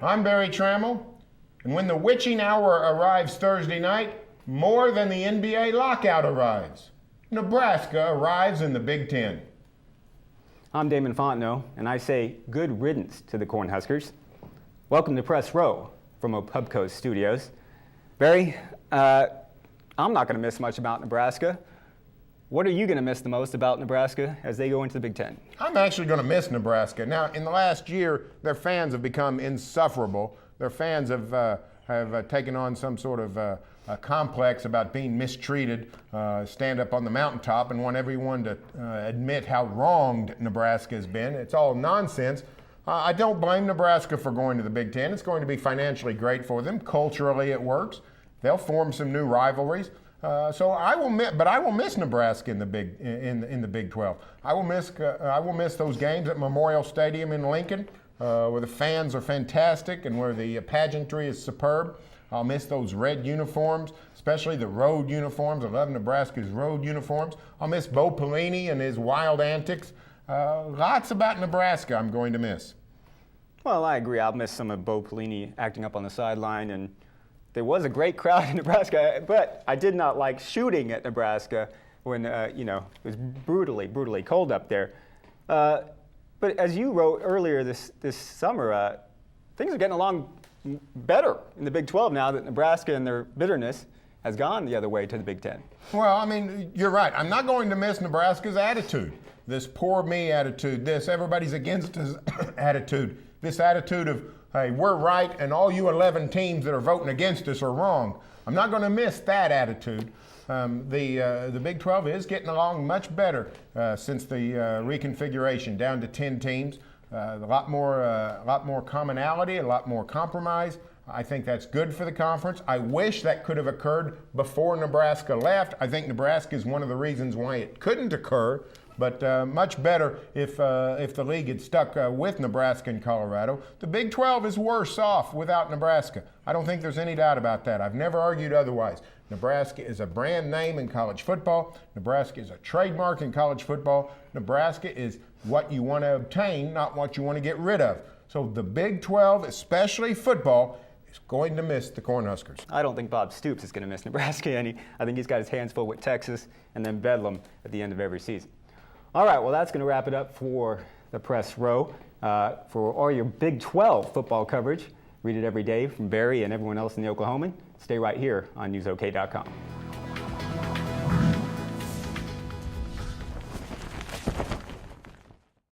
I'm Barry Tramel, and when the witching hour arrives Thursday night, more than the NBA lockout arrives. Nebraska arrives in the Big Ten. I'm Damon Fontenot, and I say good riddance to the Cornhuskers. Welcome to Press Row from Pubco Studios. Barry, I'm not going to miss much about Nebraska. What are you going to miss the most about Nebraska as they go into the Big Ten? I'm actually going to miss Nebraska. Now, in the last year, their fans have become insufferable. Their fans have taken on some sort of a complex about being mistreated, stand up on the mountaintop and want everyone to admit how wronged Nebraska has been. It's all nonsense. I don't blame Nebraska for going to the Big Ten. It's going to be financially great for them. Culturally, it works. They'll form some new rivalries. So I will miss Nebraska in the Big 12. I will miss those games at Memorial Stadium in Lincoln, where the fans are fantastic and where the pageantry is superb. I'll miss those red uniforms, especially the road uniforms. I love Nebraska's road uniforms. I'll miss Bo Pelini and his wild antics. Lots about Nebraska I'm going to miss. Well, I agree. I'll miss some of Bo Pelini acting up on the sideline, and there was a great crowd in Nebraska, but I did not like shooting at Nebraska when it was brutally cold up there. But as you wrote earlier this summer, things are getting along better in the Big 12 now that Nebraska and their bitterness has gone the other way to the Big 10. Well, I mean, you're right. I'm not going to miss Nebraska's attitude. This poor me attitude, this everybody's against us attitude, this attitude of, hey, we're right and all you 11 teams that are voting against us are wrong. I'm not going to miss that attitude. The Big 12 is getting along much better since the reconfiguration, down to 10 teams. A lot more commonality, a lot more compromise. I think that's good for the conference. I wish that could have occurred before Nebraska left. I think Nebraska is one of the reasons why it couldn't occur. But much better if the league had stuck with Nebraska and Colorado. The Big 12 is worse off without Nebraska. I don't think there's any doubt about that. I've never argued otherwise. Nebraska is a brand name in college football. Nebraska is a trademark in college football. Nebraska is what you want to obtain, not what you want to get rid of. So the Big 12, especially football, is going to miss the Cornhuskers. I don't think Bob Stoops is going to miss Nebraska any. I think he's got his hands full with Texas and then Bedlam at the end of every season. All right, well, that's going to wrap it up for the Press Row. For all your Big 12 football coverage, read it every day from Barry and everyone else in the Oklahoman. Stay right here on NewsOK.com.